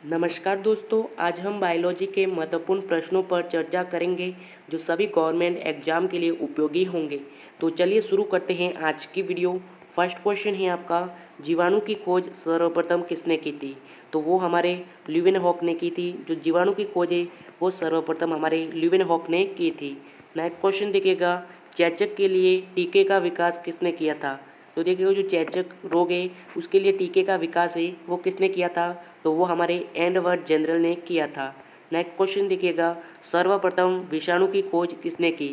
नमस्कार दोस्तों, आज हम बायोलॉजी के महत्वपूर्ण प्रश्नों पर चर्चा करेंगे जो सभी गवर्नमेंट एग्जाम के लिए उपयोगी होंगे। तो चलिए शुरू करते हैं आज की वीडियो। फर्स्ट क्वेश्चन है आपका, जीवाणु की खोज सर्वप्रथम किसने की थी? तो वो हमारे ल्यूवेनहॉक ने की थी। जो जीवाणु की खोज है वो सर्वप्रथम हमारे ल्यूवेनहॉक ने की थी। नेक्स्ट क्वेश्चन देखिएगा, चेचक के लिए टीके का विकास किसने किया था? तो देखिए जो चेचक रोग है उसके लिए टीके का विकास है वो किसने किया था? तो वो हमारे एडवर्ड जनरल ने किया था। नेक्स्ट क्वेश्चन देखिएगा, सर्वप्रथम विषाणु की खोज किसने की?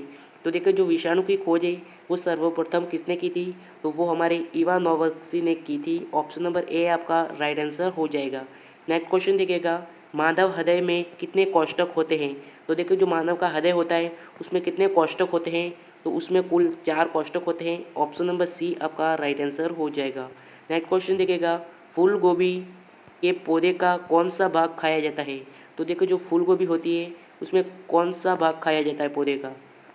तो देखिए जो विषाणु की खोज है वो सर्वप्रथम किसने की थी? तो वो हमारे इवानोवस्की ने की थी। ऑप्शन नंबर ए आपका राइट आंसर हो जाएगा। नेक्स्ट क्वेश्चन देखिएगा, मानव हृदय में कितने कोष्ठक होते हैं? तो देखिए जो मानव का हृदय होता है उसमें कितने कोष्ठक होते हैं? तो उसमें कुल 4 कोष्ठक होते हैं। ऑप्शन नंबर सी आपका राइट आंसर हो जाएगा। नेक्स्ट क्वेश्चन देखिएगा, फूल गोभी के पौधे का कौन सा भाग खाया जाता है? तो देखो जो फूल गोभी होती है उसमें कौन सा भाग खाया जाता है पौधे का?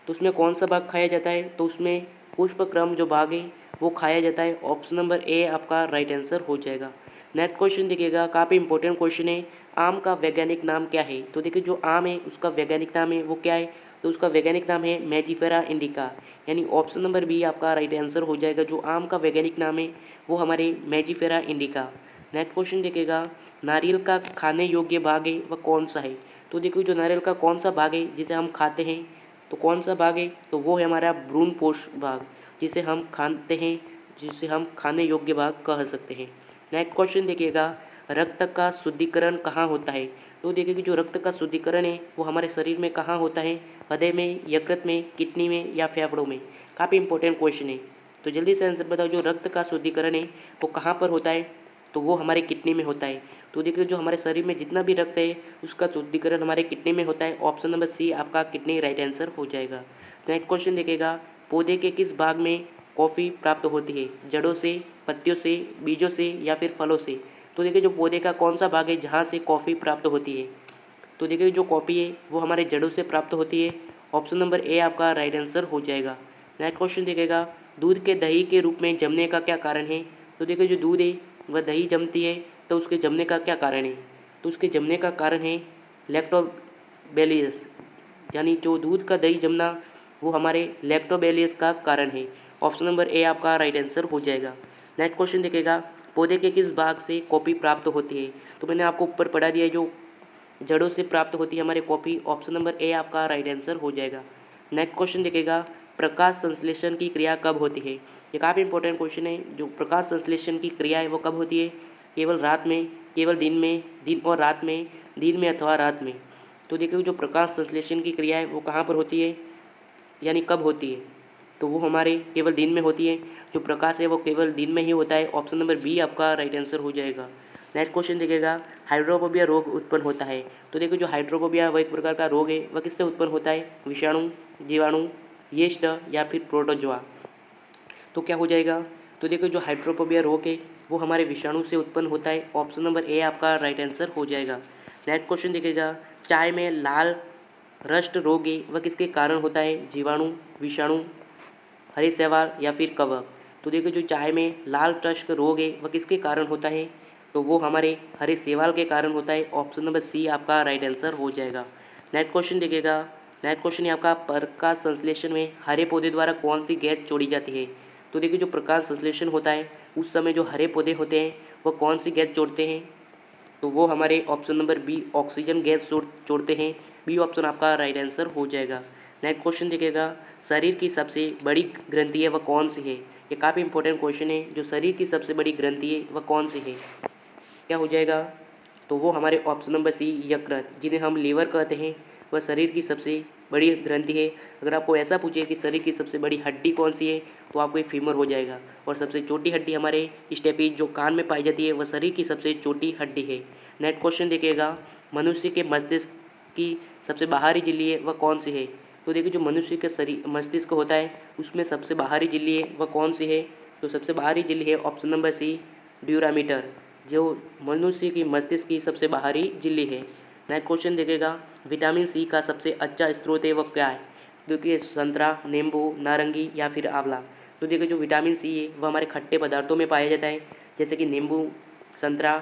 तो उसमें कौन सा भाग खाया जाता है? तो उसमें पुष्पक्रम जो भाग है वो खाया जाता है। ऑप्शन नंबर ए आपका राइट आंसर हो जाएगा। नेक्स्ट क्वेश्चन देखिएगा, काफ़ी इंपॉर्टेंट क्वेश्चन है, आम का वैज्ञानिक नाम क्या है? तो देखिए जो आम है उसका वैज्ञानिक नाम है वो क्या है? तो उसका वैज्ञानिक नाम है मैजिफेरा इंडिका। यानी ऑप्शन नंबर बी आपका राइट आंसर हो जाएगा। जो आम का वैज्ञानिक नाम है वो हमारे मैजिफेरा इंडिका। नेक्स्ट क्वेश्चन देखिएगा, नारियल का खाने योग्य भाग है वह कौन सा है? तो देखिए जो नारियल का कौन सा भाग है जिसे हम खाते हैं, तो कौन सा भाग है? तो वो है हमारा भ्रूण पोष भाग, जिसे हम खाते हैं, जिसे हम खाने योग्य भाग कह सकते हैं। नेक्स्ट क्वेश्चन देखिएगा, रक्त का शुद्धिकरण कहाँ होता है? तो देखिए कि जो रक्त का शुद्धिकरण है वो हमारे शरीर में कहाँ होता है? हृदय में, यकृत में, किडनी में या फेफड़ों में? काफ़ी इंपॉर्टेंट क्वेश्चन है। तो जल्दी से आंसर बताओ, जो रक्त का शुद्धिकरण है वो कहाँ पर होता है? तो वो हमारे किडनी में होता है। तो देखिए जो हमारे शरीर में जितना भी रक्त है उसका शुद्धिकरण हमारे किडनी में होता है। ऑप्शन नंबर सी आपका किडनी राइट आंसर हो जाएगा। नेक्स्ट क्वेश्चन देखिएगा, पौधे के किस भाग में कॉफ़ी प्राप्त होती है? जड़ों से, पत्तियों से, बीजों से या फिर फलों से? तो देखिए जो पौधे का कौन सा भाग है जहाँ से कॉफ़ी प्राप्त होती है? तो देखिए जो कॉफ़ी है वो हमारे जड़ों से प्राप्त होती है। ऑप्शन नंबर ए आपका राइट आंसर हो जाएगा। नेक्स्ट क्वेश्चन देखिएगा, दूध के दही के रूप में जमने का क्या कारण है? तो देखिए जो दूध है वह दही जमती है, तो उसके जमने का क्या कारण है? तो उसके जमने का कारण है लैक्टोबैलियस। यानी जो दूध का दही जमना वो हमारे लैक्टोबैलियस का कारण है। ऑप्शन नंबर ए आपका राइट आंसर हो जाएगा। नेक्स्ट क्वेश्चन देखिएगा, पौधे के किस भाग से कॉफ़ी प्राप्त होती है? तो मैंने आपको ऊपर पढ़ा दिया है, जो जड़ों से प्राप्त होती है हमारे कॉफ़ी। ऑप्शन नंबर ए आपका राइट आंसर हो जाएगा। नेक्स्ट क्वेश्चन देखिएगा, प्रकाश संश्लेषण की क्रिया कब होती है? ये काफ़ी इंपॉर्टेंट क्वेश्चन है। जो प्रकाश संश्लेषण की क्रिया है वो कब होती है? केवल रात में, केवल दिन में, दिन और रात में, दिन में अथवा रात में? तो देखिए जो प्रकाश संश्लेषण की क्रिया है वो कहाँ पर होती है, यानी कब होती है? तो वो हमारे केवल दिन में होती है। जो प्रकाश है वो केवल दिन में ही होता है। ऑप्शन नंबर बी आपका राइट आंसर हो जाएगा। नेक्स्ट क्वेश्चन देखिएगा, हाइड्रोफोबिया रोग उत्पन्न होता है। तो देखो जो हाइड्रोफोबिया वह एक प्रकार का रोग है, वह किससे उत्पन्न होता है? विषाणु, जीवाणु, यीस्ट या फिर प्रोटोजोआ? तो क्या हो जाएगा? तो देखो जो हाइड्रोफोबिया रोग है वो हमारे विषाणु से उत्पन्न होता है। ऑप्शन नंबर ए आपका राइट आंसर हो जाएगा। नेक्स्ट क्वेश्चन देखिएगा, चाय में लाल रस्ट रोग है वह किसके कारण होता है? जीवाणु, विषाणु, हरे शैवाल या फिर कवक? तो देखो जो चाय में लाल टस्क रोग है वह किसके कारण होता है? तो वो हमारे हरे शैवाल के कारण होता है। ऑप्शन नंबर सी आपका राइट आंसर हो जाएगा। नेक्स्ट क्वेश्चन देखिएगा, नेक्स्ट क्वेश्चन है आपका, प्रकाश संश्लेषण में हरे पौधे द्वारा कौन सी गैस छोड़ी जाती है? तो देखिए जो प्रकाश संश्लेषण होता है उस समय जो हरे पौधे होते हैं वह कौन सी गैस छोड़ते हैं? तो वो हमारे option number B oxygen gas छोड़ते हैं। बी ऑप्शन आपका राइट आंसर हो जाएगा। नेक्स्ट क्वेश्चन देखिएगा, शरीर की सबसे बड़ी ग्रंथि है वह कौन सी है? ये काफ़ी इंपॉर्टेंट क्वेश्चन है। जो शरीर की सबसे बड़ी ग्रंथि है वह कौन सी है? क्या हो जाएगा? तो वो हमारे ऑप्शन नंबर सी यकृत, जिन्हें हम लीवर कहते हैं, वह शरीर की सबसे बड़ी ग्रंथि है। अगर आपको ऐसा पूछे कि शरीर की सबसे बड़ी हड्डी कौन सी है तो आपको ये फीमर हो जाएगा। और सबसे छोटी हड्डी हमारे स्टेपीज जो कान में पाई जाती है वह शरीर की सबसे छोटी हड्डी है। नेक्स्ट क्वेश्चन देखिएगा, मनुष्य के मस्तिष्क की सबसे बाहरी झिल्ली है वह कौन सी है? तो देखिए जो मनुष्य के शरीर मस्तिष्क होता है उसमें सबसे बाहरी झिल्ली है वह कौन सी है? तो सबसे बाहरी झिल्ली है ऑप्शन नंबर सी ड्यूरामीटर, जो मनुष्य की मस्तिष्क की सबसे बाहरी झिल्ली है। नेक्स्ट क्वेश्चन देखिएगा, विटामिन सी का सबसे अच्छा स्रोत है वह क्या है? देखिए संतरा, नींबू, नारंगी या फिर आंवला? तो देखिए जो विटामिन सी है वह हमारे खट्टे पदार्थों में पाया जाता है, जैसे कि नींबू, संतरा,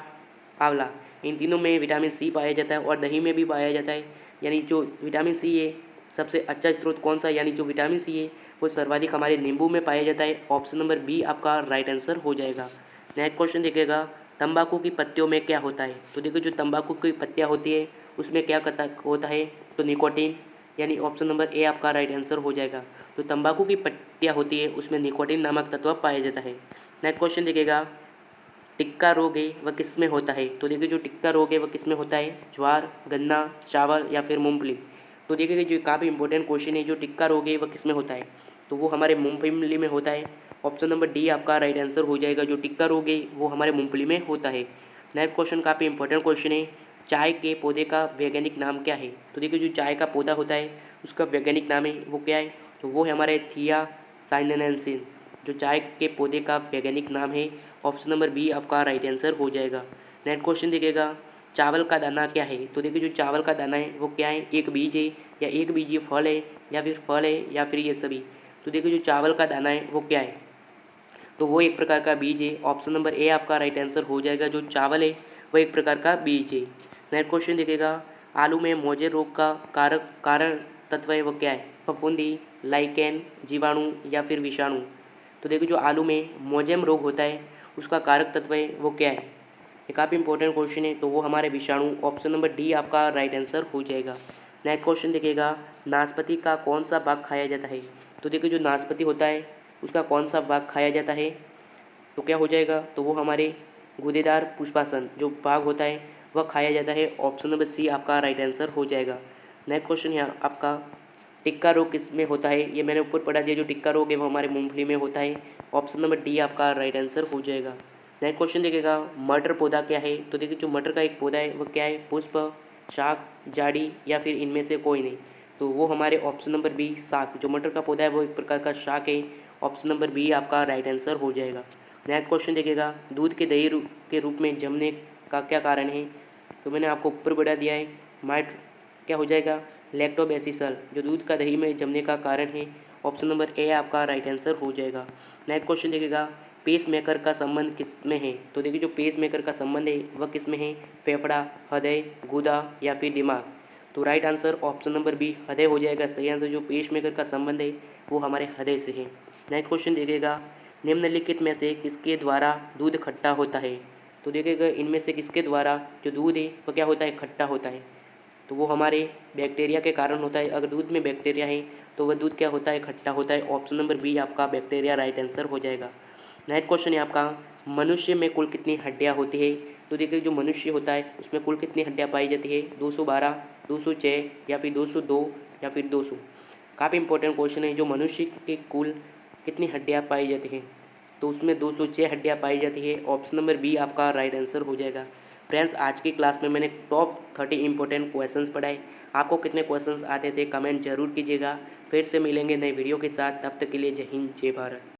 आंवला। इन तीनों में विटामिन सी पाया जाता है और दही में भी पाया जाता है। यानी जो विटामिन सी है सबसे अच्छा स्रोत कौन सा, यानी जो विटामिन सी है वो सर्वाधिक हमारे नींबू में पाया जाता है। ऑप्शन नंबर बी आपका राइट आंसर हो जाएगा। नेक्स्ट क्वेश्चन देखिएगा, तंबाकू की पत्तियों में क्या होता है। तो देखिए जो तंबाकू की पत्तियाँ होती है उसमें क्या होता है, तो निकोटीन, यानी ऑप्शन नंबर ए आपका राइट आंसर हो जाएगा। तो तंबाकू की पत्तियाँ होती है उसमें निकोटीन नामक तत्व पाया जाता है। नेक्स्ट क्वेश्चन देखिएगा, टिक्का रोग है वह किस में होता है। तो देखिए जो टिक्का रोग है वह किस में होता है, ज्वार, गन्ना, चावल या फिर मूंगफली। तो देखिए जो काफ़ी इंपॉर्टेंट क्वेश्चन है, जो टिक्का रोग है वह किस में होता है, तो वो हमारे मूंगफली में होता है। ऑप्शन नंबर डी आपका राइट आंसर हो जाएगा। जो टिक्का रोग है वो हमारे मूंगफली में होता है। नेक्स्ट क्वेश्चन काफ़ी इंपॉर्टेंट क्वेश्चन है, चाय के पौधे का वैज्ञानिक नाम क्या है। तो देखिए जो चाय का पौधा होता है उसका वैज्ञानिक नाम है वो क्या है, तो वो है हमारे थिया साइनेंसिस। जो चाय के पौधे का वैज्ञानिक नाम है, ऑप्शन नंबर बी आपका राइट आंसर हो जाएगा। नेक्स्ट क्वेश्चन देखिएगा, चावल का दाना क्या है। तो देखिए जो चावल का दाना है वो क्या है, एक बीज है या एक बीजीय फल है या फिर फल है या फिर ये सभी। तो देखिए जो चावल का दाना है वो क्या है, तो वो एक प्रकार का बीज है। ऑप्शन नंबर ए आपका राइट आंसर हो जाएगा। जो चावल है वो एक प्रकार का बीज है। नेक्स्ट क्वेश्चन देखिएगा, आलू में मोजे रोग का कारक कारण तत्व है वो क्या है, फफूंदी, लाइकेन, जीवाणु या फिर विषाणु। तो देखिए जो आलू में मोजेम रोग होता है उसका कारक तत्व है वो क्या है, ये काफ़ी इंपॉर्टेंट क्वेश्चन है, तो वो हमारे विषाणु। ऑप्शन नंबर डी आपका राइट आंसर हो जाएगा। नेक्स्ट क्वेश्चन देखिएगा, नाशपाती का कौन सा भाग खाया जाता है। तो देखिए जो नाशपाती होता है उसका कौन सा भाग खाया जाता है, तो क्या हो जाएगा, तो वो हमारे गूदेदार पुष्पासन जो भाग होता है वह खाया जाता है। ऑप्शन नंबर सी आपका राइट आंसर हो जाएगा। नेक्स्ट क्वेश्चन है आपका, टिक्का रोग किस में होता है, ये मैंने ऊपर पढ़ा दिया। जो टिक्का रोग है वो हमारे मूंगफली में होता है। ऑप्शन नंबर डी आपका राइट आंसर हो जाएगा। नेक्स्ट क्वेश्चन देखिएगा, मटर पौधा क्या है। तो देखिए जो मटर का एक पौधा है वो क्या है, पुष्प, शाक, जाड़ी या फिर इनमें से कोई नहीं। तो वो हमारे ऑप्शन नंबर बी शाक, जो मटर का पौधा है वो एक प्रकार का शाक है। ऑप्शन नंबर बी आपका राइट आंसर हो जाएगा। नेक्स्ट क्वेश्चन देखिएगा, दूध के दही के रूप में जमने का क्या कारण है। तो मैंने आपको ऊपर बढ़ा दिया है, माइट क्या हो जाएगा, लैक्टोबैसिसल, जो दूध का दही में जमने का कारण है। ऑप्शन नंबर ए आपका राइट आंसर हो जाएगा। नेक्स्ट क्वेश्चन देखिएगा, पेस मेकर का संबंध किस में है। तो देखिए जो पेस मेकर का संबंध है वह किस में है, फेफड़ा, हृदय, गुदा या फिर दिमाग। तो right answer option number B हृदय हो जाएगा सही आंसर। जो पेस मेकर का संबंध है वो हमारे हृदय से है। नेक्स्ट क्वेश्चन देखिएगा, निम्नलिखित में से किसके द्वारा दूध खट्टा होता है। तो देखिएगा इनमें से किसके द्वारा जो दूध है वो क्या होता है, खट्टा होता है। तो वो हमारे बैक्टीरिया के कारण होता है। अगर दूध में बैक्टीरिया है तो वह दूध क्या होता है, खट्टा होता है। ऑप्शन नंबर बी आपका बैक्टीरिया राइट आंसर हो जाएगा। नेक्स्ट क्वेश्चन है आपका, मनुष्य में कुल कितनी हड्डियाँ होती है। तो देखिए जो मनुष्य होता है उसमें कुल कितनी हड्डियाँ पाई जाती है, 212, 206 या फिर 202 या फिर 200। काफ़ी इंपॉर्टेंट क्वेश्चन है, जो मनुष्य के कुल कितनी हड्डियाँ पाई जाती हैं, तो उसमें 206 हड्डियाँ पाई जाती है। ऑप्शन नंबर बी आपका राइट आंसर हो जाएगा। फ्रेंड्स आज की क्लास में मैंने टॉप 30 इंपॉर्टेंट क्वेश्चंस पढ़ाए। आपको कितने क्वेश्चंस आते थे कमेंट जरूर कीजिएगा। फिर से मिलेंगे नए वीडियो के साथ, तब तक के लिए जय हिंद जय भारत।